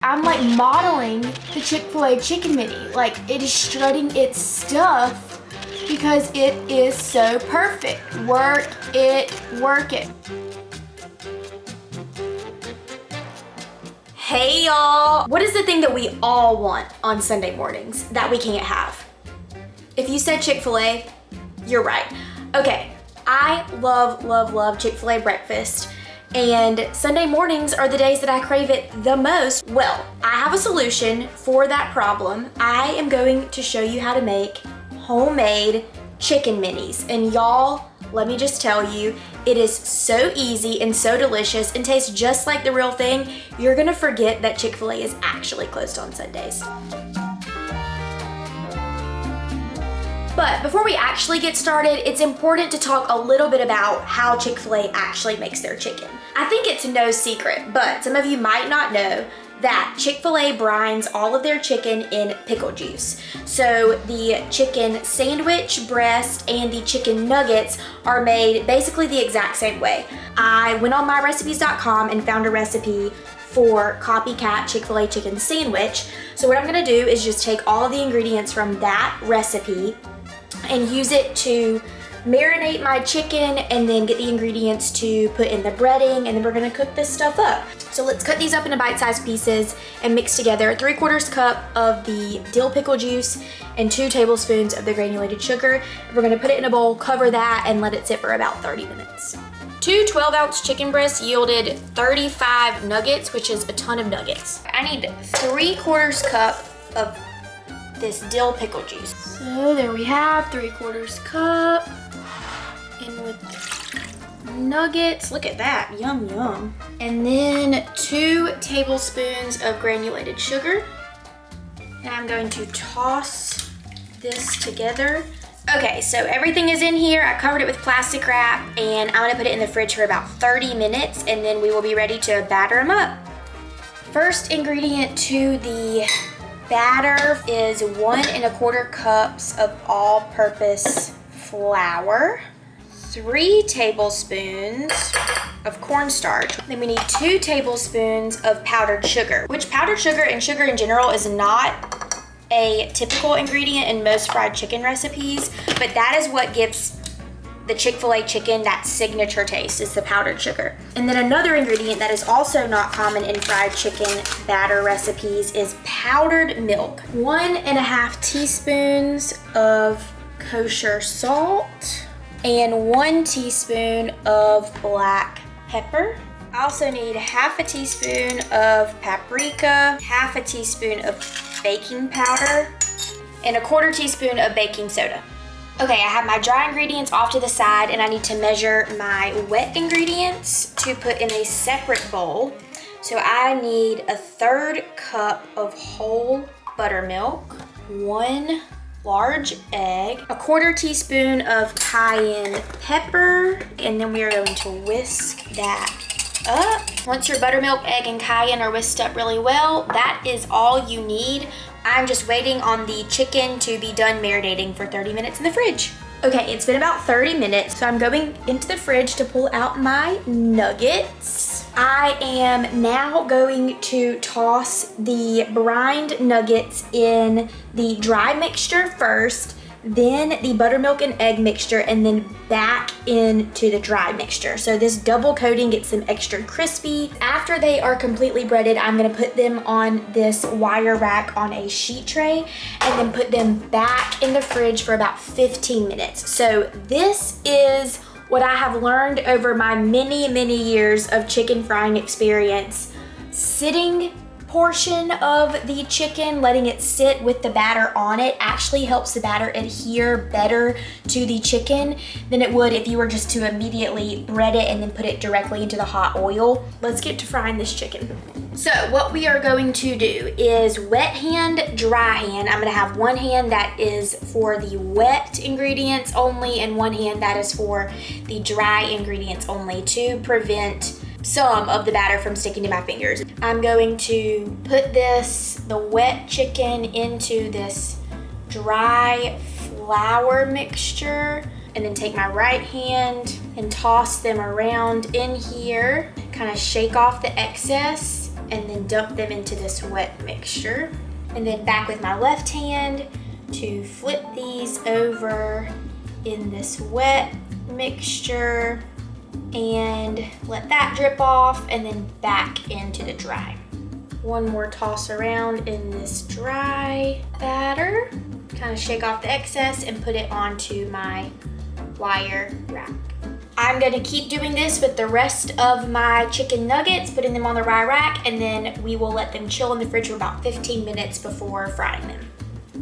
I'm like modeling the Chick-fil-A Chicken Mini. Like, it is strutting its stuff because it is so perfect. Work it, work it. Hey y'all! What is the thing that we all want on Sunday mornings that we can't have? If you said Chick-fil-A, you're right. Okay, I love Chick-fil-A breakfast. And Sunday mornings are the days that I crave it the most. Well, I have a solution for that problem. I am going to show you how to make homemade chicken minis. And y'all, let me just tell you, it is so easy and so delicious and tastes just like the real thing. You're gonna forget that Chick-fil-A is actually closed on Sundays. But before we actually get started, it's important to talk a little bit about how Chick-fil-A actually makes their chicken. I think it's no secret, but some of you might not know that Chick-fil-A brines all of their chicken in pickle juice. So the chicken sandwich, breast, and the chicken nuggets are made basically the exact same way. I went on myrecipes.com and found a recipe for Copycat Chick-fil-A chicken sandwich. So what I'm gonna do is just take all of the ingredients from that recipe and use it to marinate my chicken and then get the ingredients to put in the breading, and then we're gonna cook this stuff up. So let's cut these up into bite-sized pieces and mix together 3/4 cup of the dill pickle juice and 2 tablespoons of the granulated sugar. We're gonna put it in a bowl, cover that, and let it sit for about 30 minutes. 2 12-ounce chicken breasts yielded 35 nuggets, which is a ton of nuggets. I need 3/4 cup of this dill pickle juice. So there we have 3/4 cup. And with nuggets, look at that, yum yum. And then 2 tablespoons of granulated sugar. And I'm going to toss this together. Okay, so everything is in here. I covered it with plastic wrap, and I'm gonna put it in the fridge for about 30 minutes, and then we will be ready to batter them up. First ingredient to the batter is 1 1/4 cups of all-purpose flour, 3 tablespoons of cornstarch. Then we need 2 tablespoons of powdered sugar, which powdered sugar and sugar in general is not a typical ingredient in most fried chicken recipes, but that is what gives the Chick-fil-A chicken that signature taste, is the powdered sugar. And then another ingredient that is also not common in fried chicken batter recipes is powdered milk. 1 1/2 teaspoons of kosher salt and 1 teaspoon of black pepper. I also need 1/2 teaspoon of paprika, 1/2 teaspoon of baking powder, and 1/4 teaspoon of baking soda. Okay, I have my dry ingredients off to the side, and I need to measure my wet ingredients to put in a separate bowl. So I need 1/3 cup of whole buttermilk, 1 large egg, 1/4 teaspoon of cayenne pepper, and then we are going to whisk that up. Once your buttermilk, egg, and cayenne are whisked up really well, that is all you need. I'm just waiting on the chicken to be done marinating for 30 minutes in the fridge. Okay, it's been about 30 minutes, so I'm going into the fridge to pull out my nuggets. I am now going to toss the brined nuggets in the dry mixture first, then the buttermilk and egg mixture, and then back into the dry mixture. So this double coating gets them extra crispy. After they are completely breaded, I'm gonna put them on this wire rack on a sheet tray and then put them back in the fridge for about 15 minutes. So this is what I have learned over my many years of chicken frying experience. Sitting portion of the chicken, letting it sit with the batter on it, actually helps the batter adhere better to the chicken than it would if you were just to immediately bread it and then put it directly into the hot oil. Let's get to frying this chicken. So what we are going to do is wet hand, dry hand. I'm gonna have one hand that is for the wet ingredients only and one hand that is for the dry ingredients only, to prevent some of the batter from sticking to my fingers. I'm going to put the wet chicken into this dry flour mixture, and then take my right hand and toss them around in here, kind of shake off the excess, and then dump them into this wet mixture. And then back with my left hand to flip these over in this wet mixture and let that drip off, and then back into the dry. One more toss around in this dry batter. Kind of shake off the excess and put it onto my wire rack. I'm gonna keep doing this with the rest of my chicken nuggets, putting them on the wire rack, and then we will let them chill in the fridge for about 15 minutes before frying them.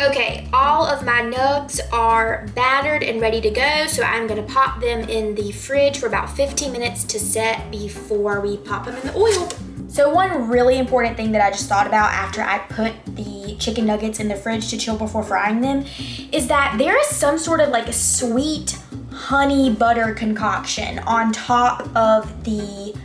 Okay, all of my nugs are battered and ready to go, so I'm gonna pop them in the fridge for about 15 minutes to set before we pop them in the oil. So one really important thing that I just thought about after I put the chicken nuggets in the fridge to chill before frying them is that there is some sort of like a sweet honey butter concoction on top of the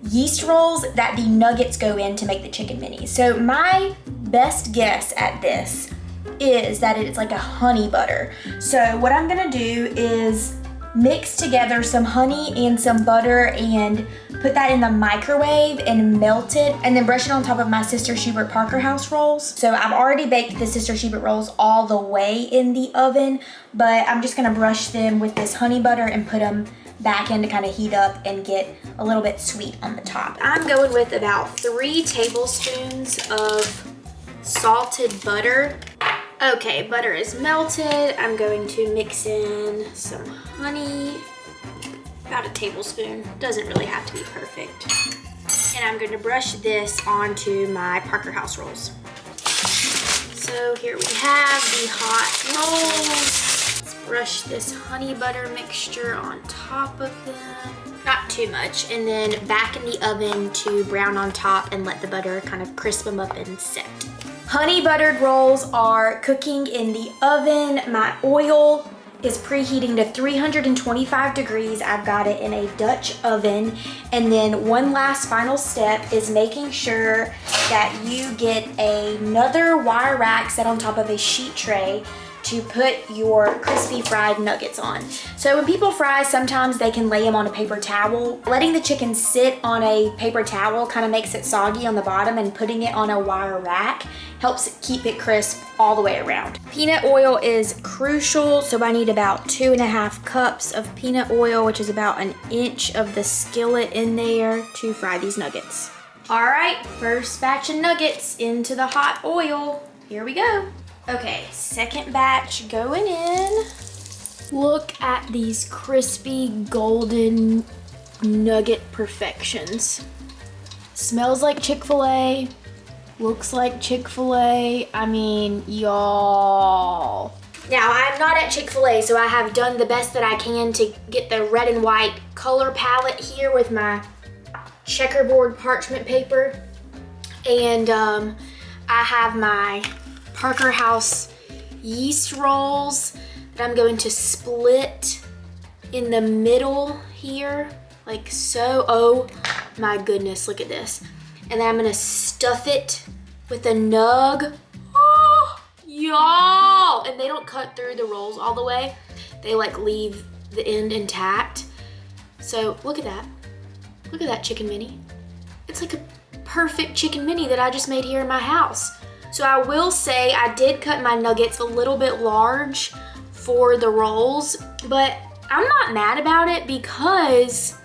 yeast rolls that the nuggets go in to make the chicken minis. So my best guess at this is that it's like a honey butter. So what I'm gonna do is mix together some honey and some butter and put that in the microwave and melt it, and then brush it on top of my Sister Schubert Parker House rolls. So I've already baked the Sister Schubert rolls all the way in the oven, but I'm just gonna brush them with this honey butter and put them back in to kind of heat up and get a little bit sweet on the top. I'm going with about 3 tablespoons of salted butter. Okay, butter is melted. I'm going to mix in some honey, about a tablespoon. Doesn't really have to be perfect. And I'm going to brush this onto my Parker House rolls. So here we have the hot rolls. Let's brush this honey butter mixture on top of them. Not too much. And then back in the oven to brown on top and let the butter kind of crisp them up and set. Honey buttered rolls are cooking in the oven. My oil is preheating to 325 degrees. I've got it in a Dutch oven. And then one last final step is making sure that you get another wire rack set on top of a sheet tray to put your crispy fried nuggets on. So when people fry, sometimes they can lay them on a paper towel. Letting the chicken sit on a paper towel kind of makes it soggy on the bottom, and putting it on a wire rack helps keep it crisp all the way around. Peanut oil is crucial, so I need about 2.5 cups of peanut oil, which is about 1 inch of the skillet in there to fry these nuggets. All right, first batch of nuggets into the hot oil. Here we go. Okay, second batch going in. Look at these crispy golden nugget perfections. Smells like Chick-fil-A, looks like Chick-fil-A. I mean, y'all. Now, I'm not at Chick-fil-A, so I have done the best that I can to get the red and white color palette here with my checkerboard parchment paper. And I have my Parker House yeast rolls that I'm going to split in the middle here, like so. Oh my goodness, look at this. And then I'm gonna stuff it with a nug. Oh, y'all! And they don't cut through the rolls all the way. They like leave the end intact. So look at that. Look at that chicken mini. It's like a perfect chicken mini that I just made here in my house. So I will say I did cut my nuggets a little bit large for the rolls, but I'm not mad about it because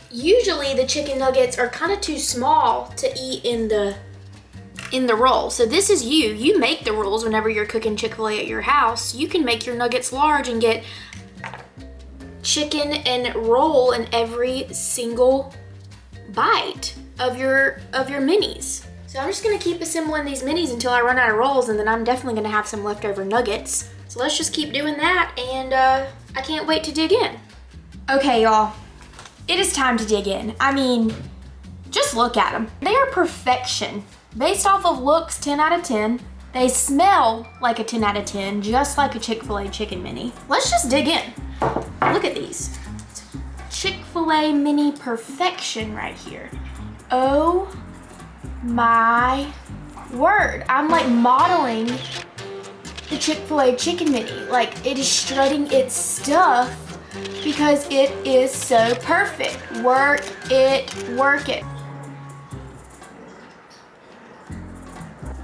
usually the chicken nuggets are kind of too small to eat in the roll. So this is you make the rules whenever you're cooking Chick-fil-A at your house. You can make your nuggets large and get chicken and roll in every single bite of your minis. So I'm just gonna keep assembling these minis until I run out of rolls, and then I'm definitely gonna have some leftover nuggets. So let's just keep doing that, and I can't wait to dig in. Okay, y'all, it is time to dig in. I mean, just look at them. They are perfection. Based off of looks, 10 out of 10. They smell like a 10 out of 10, just like a Chick-fil-A chicken mini. Let's just dig in. Look at these. Chick-fil-A mini perfection right here. Oh my word. I'm like modeling the Chick-fil-A chicken mini. Like, it is strutting its stuff because it is so perfect. Work it, work it.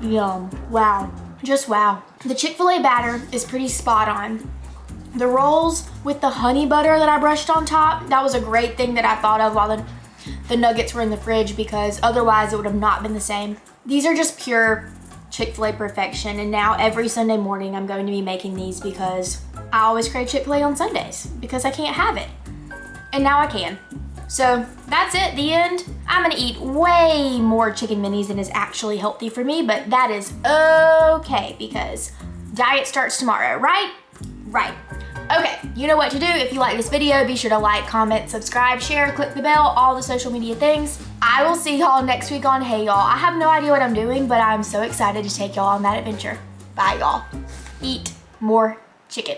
Yum. Wow. Just wow. The Chick-fil-A batter is pretty spot on. The rolls with the honey butter that I brushed on top, that was a great thing that I thought of while the nuggets were in the fridge, because otherwise it would have not been the same. These are just pure Chick-fil-A perfection, and now every Sunday morning I'm going to be making these because I always crave Chick-fil-A on Sundays because I can't have it. And now I can. So that's it, the end. I'm gonna eat way more chicken minis than is actually healthy for me, but that is okay because diet starts tomorrow, right? Right. Okay, you know what to do. If you like this video, be sure to like, comment, subscribe, share, click the bell, all the social media things. I will see y'all next week on Hey Y'all. I have no idea what I'm doing, but I'm so excited to take y'all on that adventure. Bye, y'all. Eat more chicken.